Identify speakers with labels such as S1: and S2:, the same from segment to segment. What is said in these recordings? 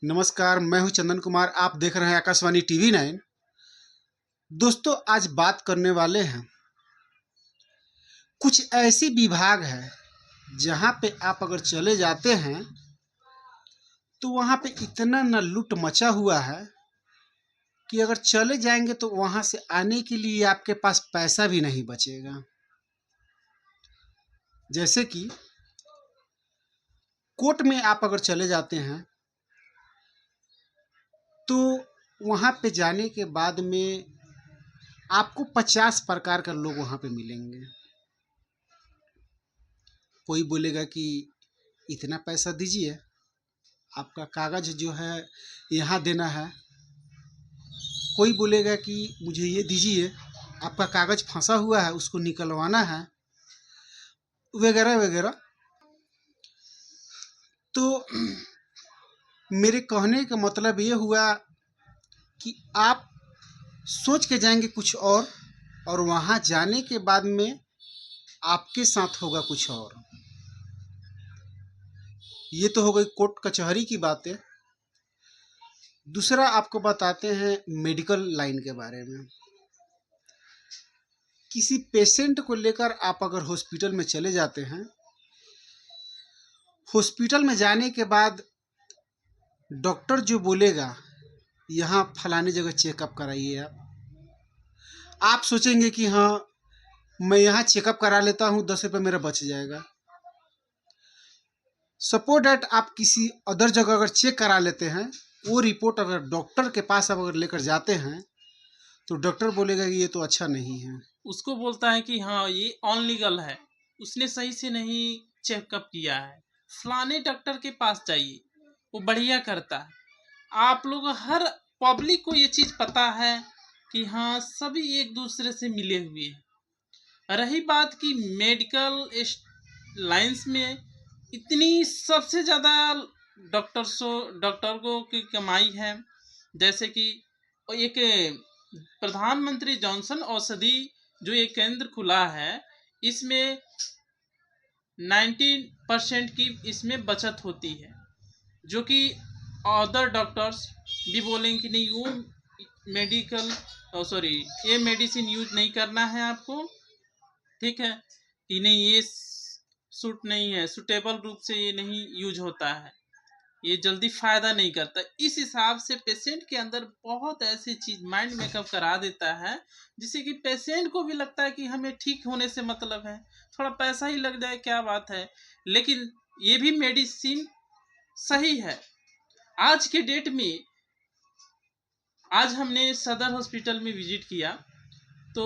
S1: नमस्कार, मैं हूं चंदन कुमार। आप देख रहे हैं आकाशवाणी टीवी 9। दोस्तों, आज बात करने वाले हैं, कुछ ऐसी विभाग है जहां पे आप अगर चले जाते हैं तो वहां पे इतना न लूट मचा हुआ है कि अगर चले जाएंगे तो वहां से आने के लिए आपके पास पैसा भी नहीं बचेगा। जैसे कि कोर्ट में आप अगर चले जाते हैं तो वहां पे जाने के बाद में आपको 50 प्रकार का लोग वहां पे मिलेंगे। कोई बोलेगा कि इतना पैसा दीजिए, आपका कागज जो है यहाँ देना है। कोई बोलेगा कि मुझे ये दीजिए, आपका कागज फंसा हुआ है, उसको निकलवाना है, वगैरह वगैरह। तो मेरे कहने का मतलब ये हुआ कि आप सोच के जाएंगे कुछ और वहाँ जाने के बाद में आपके साथ होगा कुछ और। ये तो हो गई कोर्ट कचहरी की बातें। दूसरा आपको बताते हैं मेडिकल लाइन के बारे में। किसी पेशेंट को लेकर आप अगर हॉस्पिटल में चले जाते हैं, हॉस्पिटल में जाने के बाद डॉक्टर जो बोलेगा, यहाँ फलानी जगह चेकअप कराइए, आप सोचेंगे कि हाँ, मैं यहाँ चेकअप करा लेता हूँ, 10 रुपये मेरा बच जाएगा। सपोज डैट आप किसी अदर जगह अगर चेक करा लेते हैं, वो रिपोर्ट अगर डॉक्टर के पास आप अगर लेकर जाते हैं तो डॉक्टर बोलेगा कि ये तो अच्छा नहीं है।
S2: उसको बोलता है कि हाँ ये अनलीगल है, उसने सही से नहीं चेकअप किया है, फलाने डॉक्टर के पास जाइए, वो बढ़िया करता है। आप लोग हर पब्लिक को ये चीज पता है कि हाँ सभी एक दूसरे से मिले हुए हैं। रही बात कि मेडिकल लाइंस में इतनी सबसे ज्यादा डॉक्टरों की कमाई है। जैसे कि एक प्रधानमंत्री जॉनसन औषधि जो एक केंद्र खुला है, इसमें 90% की इसमें बचत होती है, जो कि अदर डॉक्टर्स भी बोलेंगे कि नहीं वो मेडिकल सॉरी ये मेडिसिन यूज नहीं करना है आपको, ठीक है, कि नहीं ये सूट नहीं है, सुटेबल रूप से ये नहीं यूज होता है, ये जल्दी फायदा नहीं करता। इस हिसाब से पेशेंट के अंदर बहुत ऐसी चीज माइंड मेकअप करा देता है जिससे कि पेशेंट को भी लगता है कि हमें ठीक होने से मतलब है, थोड़ा पैसा ही लग जाए क्या बात है। लेकिन ये भी मेडिसिन सही है। आज के डेट में आज हमने सदर हॉस्पिटल में विजिट किया, तो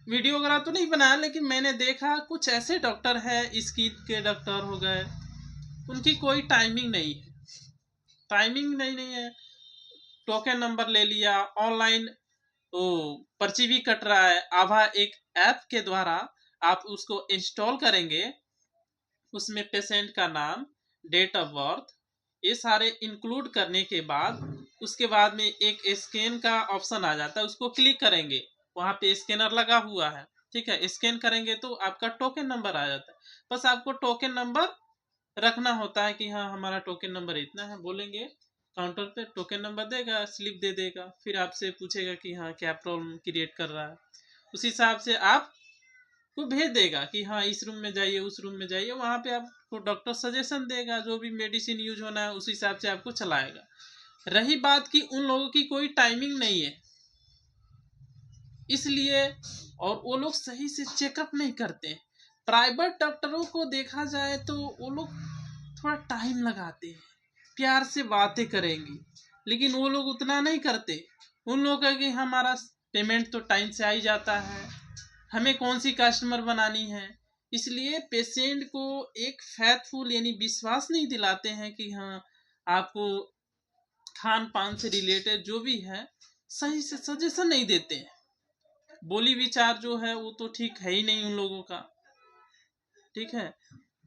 S2: वीडियो वगैरह तो नहीं बनाया, लेकिन मैंने देखा कुछ ऐसे डॉक्टर है, स्किन के डॉक्टर हो गए, उनकी कोई टाइमिंग नहीं है, टाइमिंग नहीं है। टोकन नंबर ले लिया, ऑनलाइन वो पर्ची भी कट रहा है। आभा एक ऐप के द्वारा आप उसको इंस्टॉल करेंगे, उसमें पेशेंट का नाम, डेट ऑफ बर्थ, ये सारे इंक्लूड करने के बाद उसके बाद में एक स्कैन का ऑप्शन आ जाता है, उसको क्लिक करेंगे, वहां पे स्कैनर लगा हुआ है, ठीक है, स्कैन करेंगे तो आपका टोकन नंबर आ जाता है। बस आपको टोकन नंबर रखना होता है कि हाँ हमारा टोकन नंबर इतना है, बोलेंगे काउंटर पे टोकन नंबर देगा, स्लिप दे देगा, फिर आपसे पूछेगा कि हाँ क्या प्रॉब्लम क्रिएट कर रहा है, उस हिसाब से आप को भेज देगा कि हाँ इस रूम में जाइए, उस रूम में जाइए, वहां पे आपको डॉक्टर सजेशन देगा, जो भी मेडिसिन यूज होना है उस हिसाब से आपको चलाएगा। रही बात कि उन लोगों की कोई टाइमिंग नहीं है, इसलिए और वो लोग सही से चेकअप नहीं करते। प्राइवेट डॉक्टरों को देखा जाए तो वो लोग थोड़ा टाइम लगाते हैं, प्यार से बातें करेंगे, लेकिन वो लोग उतना नहीं करते। उन लोगों का कि हमारा पेमेंट तो टाइम से आ ही जाता है, हमें कौन सी कस्टमर बनानी है, इसलिए पेशेंट को एक फैथफुल यानी विश्वास नहीं दिलाते हैं कि हाँ आपको खान पान से रिलेटेड जो भी है सही से सजेशन नहीं देते हैं। बोली विचार जो है वो तो ठीक है ही नहीं उन लोगों का, ठीक है।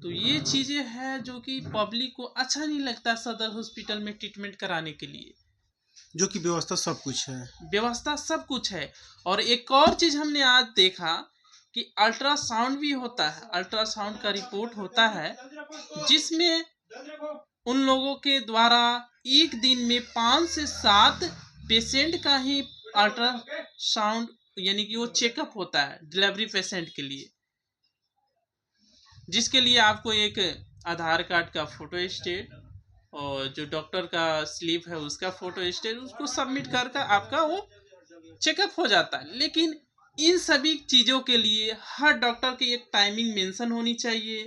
S2: तो ये चीजें हैं जो कि पब्लिक को अच्छा नहीं लगता सदर हॉस्पिटल में ट्रीटमेंट कराने के लिए।
S1: जो कि व्यवस्था सब कुछ है।
S2: व्यवस्था सब कुछ है। और एक और चीज हमने आज देखा कि अल्ट्रासाउंड भी होता है, अल्ट्रासाउंड का रिपोर्ट होता है, जिसमें उन लोगों के द्वारा एक दिन में 5 से 7 पेशेंट का ही अल्ट्रासाउंड यानी कि वो चेकअप होता है डिलीवरी पेशेंट के लिए, जिसके लिए आपको एक आधार कार्ड का फोटो स्टेट और जो डॉक्टर का स्लिप है उसका फोटो स्टेट उसको सबमिट कर आपका वो चेकअप हो जाता है। लेकिन इन सभी चीज़ों के लिए हर डॉक्टर की एक टाइमिंग मेंशन होनी चाहिए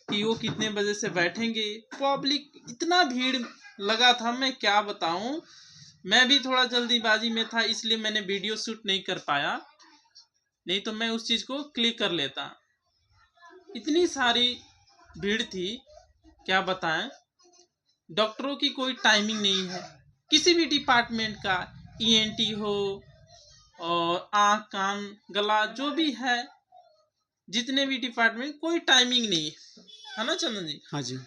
S2: कि वो कितने बजे से बैठेंगे। पब्लिक इतना भीड़ लगा था, मैं क्या बताऊं। मैं भी थोड़ा जल्दीबाजी में था इसलिए मैंने वीडियो शूट नहीं कर पाया, नहीं तो मैं उस चीज़ को क्लिक कर लेता। इतनी सारी भीड़ थी, क्या बताएं। डॉक्टरों की कोई टाइमिंग नहीं है, किसी भी डिपार्टमेंट का, ईएनटी हो और आँख कान गला जो भी है, जितने भी डिपार्टमेंट, कोई टाइमिंग नहीं है ना चंदन जी।
S1: हाँ जी,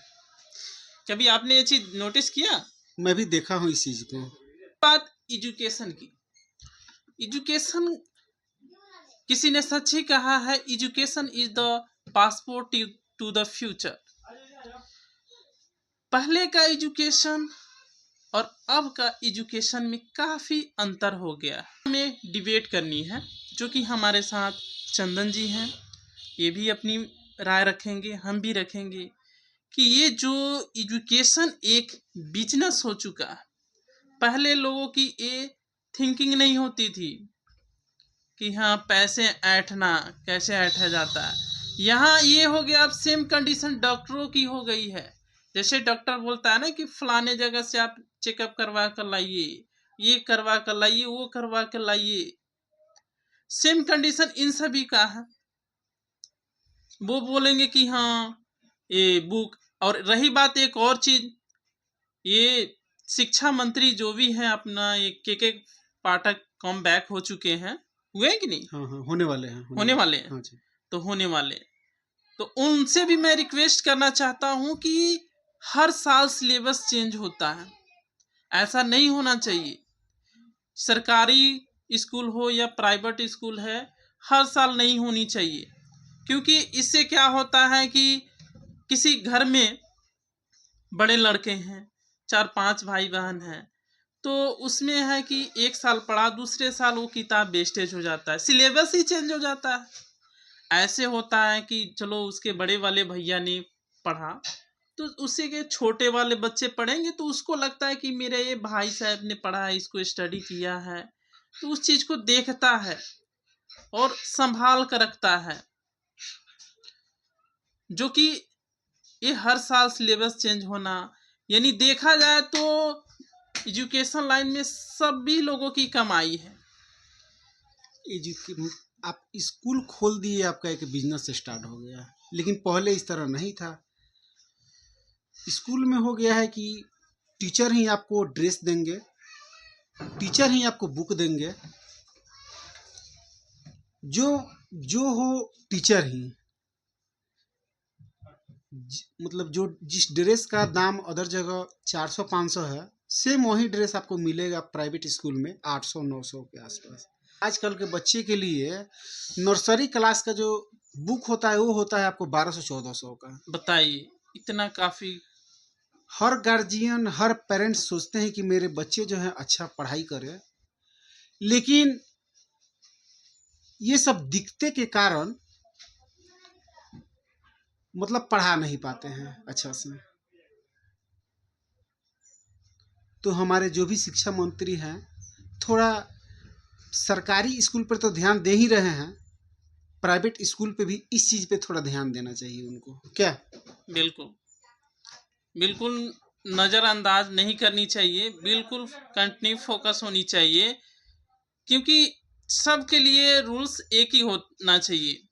S2: कभी आपने ये चीज नोटिस किया?
S1: मैं भी देखा हूँ इस चीज़ को।
S2: बात एजुकेशन की, एजुकेशन किसी ने सच ही कहा है, education is the passport to the future. पहले का एजुकेशन और अब का एजुकेशन में काफ़ी अंतर हो गया। हमें डिबेट करनी है, जो कि हमारे साथ चंदन जी हैं, ये भी अपनी राय रखेंगे, हम भी रखेंगे कि ये जो एजुकेशन एक बिजनेस हो चुका है। पहले लोगों की ये थिंकिंग नहीं होती थी कि हाँ पैसे ऐंठना, कैसे ऐंठा जाता है। यहाँ ये हो गया, अब सेम कंडीशन डॉक्टरों की हो गई है। जैसे डॉक्टर बोलता है ना कि फलाने जगह से आप चेकअप करवा कर लाइए, ये करवा कर लाइए, वो करवा कर लाइए, सेम कंडीशन इन सभी का है। वो बोलेंगे कि हाँ ये बुक। और रही बात एक और चीज, ये शिक्षा मंत्री जो भी है अपना, ये के पाठक कम बैक हो चुके हैं, हुए कि नहीं?
S1: हाँ हाँ, होने वाले हैं,
S2: होने वाले हैं।
S1: हाँ जी।
S2: तो होने वाले, तो उनसे भी मैं रिक्वेस्ट करना चाहता हूँ कि हर साल सिलेबस चेंज होता है, ऐसा नहीं होना चाहिए। सरकारी स्कूल हो या प्राइवेट स्कूल है, हर साल नहीं होनी चाहिए। क्योंकि इससे क्या होता है कि किसी घर में बड़े लड़के हैं, 4-5 भाई बहन हैं, तो उसमें है कि एक साल पढ़ा, दूसरे साल वो किताब वेस्टेज हो जाता है, सिलेबस ही चेंज हो जाता है। ऐसे होता है कि चलो उसके बड़े वाले भैया ने पढ़ा, तो उसी के छोटे वाले बच्चे पढ़ेंगे, तो उसको लगता है कि मेरे ये भाई साहब ने पढ़ा है, इसको स्टडी किया है, तो उस चीज़ को देखता है और संभाल कर रखता है। जो कि ये हर साल सिलेबस चेंज होना, यानी देखा जाए तो एजुकेशन लाइन में सभी लोगों की कमाई है।
S1: आप स्कूल खोल दिए, आपका एक बिजनेस स्टार्ट हो गया। लेकिन पहले इस तरह नहीं था। स्कूल में हो गया है कि टीचर ही आपको ड्रेस देंगे, टीचर ही आपको बुक देंगे, जो जो हो टीचर ही। मतलब जो जिस ड्रेस का दाम अदर जगह 400-500 है, सेम वही ड्रेस आपको मिलेगा प्राइवेट स्कूल में 800-900 के आसपास। आजकल के बच्चे के लिए नर्सरी क्लास का जो बुक होता है वो होता है आपको 1200-1400 का।
S2: बताइए, इतना काफ़ी।
S1: हर गार्जियन, हर पेरेंट्स सोचते हैं कि मेरे बच्चे जो है अच्छा पढ़ाई करे, लेकिन ये सब दिखते के कारण मतलब पढ़ा नहीं पाते हैं अच्छा से। तो हमारे जो भी शिक्षा मंत्री हैं, थोड़ा सरकारी स्कूल पर तो ध्यान दे ही रहे हैं, प्राइवेट स्कूल पे भी इस चीज़ पे थोड़ा ध्यान देना चाहिए उनको। क्या?
S2: बिल्कुल बिल्कुल, नज़रअंदाज नहीं करनी चाहिए, बिल्कुल कंटिन्यू फोकस होनी चाहिए, क्योंकि सबके लिए रूल्स एक ही होना चाहिए।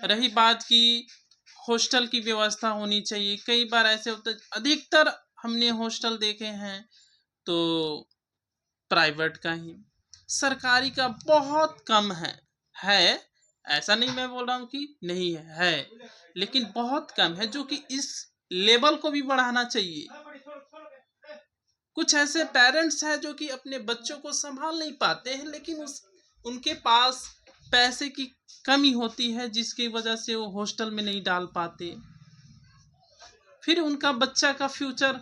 S2: रही बात की हॉस्टल की व्यवस्था होनी चाहिए, कई बार ऐसे होता है, अधिकतर हमने हॉस्टल देखे हैं तो प्राइवेट का ही, सरकारी का बहुत कम है। ऐसा नहीं मैं बोल रहा हूँ कि नहीं है, लेकिन बहुत कम है, जो कि इस लेवल को भी बढ़ाना चाहिए। कुछ ऐसे पेरेंट्स हैं जो कि अपने बच्चों को संभाल नहीं पाते हैं, लेकिन उनके पास पैसे की कमी होती है, जिसकी वजह से वो हॉस्टल में नहीं डाल पाते। फिर उनका बच्चा का फ्यूचर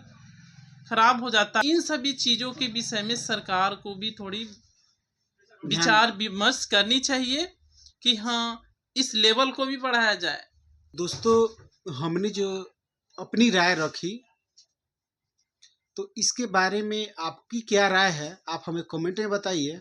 S2: खराब हो जाता है। इन सभी चीज़ों के विषय में सरकार को भी थोड़ी विचार विमर्श करनी चाहिए कि हाँ, इस लेवल को भी बढ़ाया जाए।
S1: दोस्तों, हमने जो अपनी राय रखी, तो इसके बारे में आपकी क्या राय है, आप हमें कमेंट में बताइए।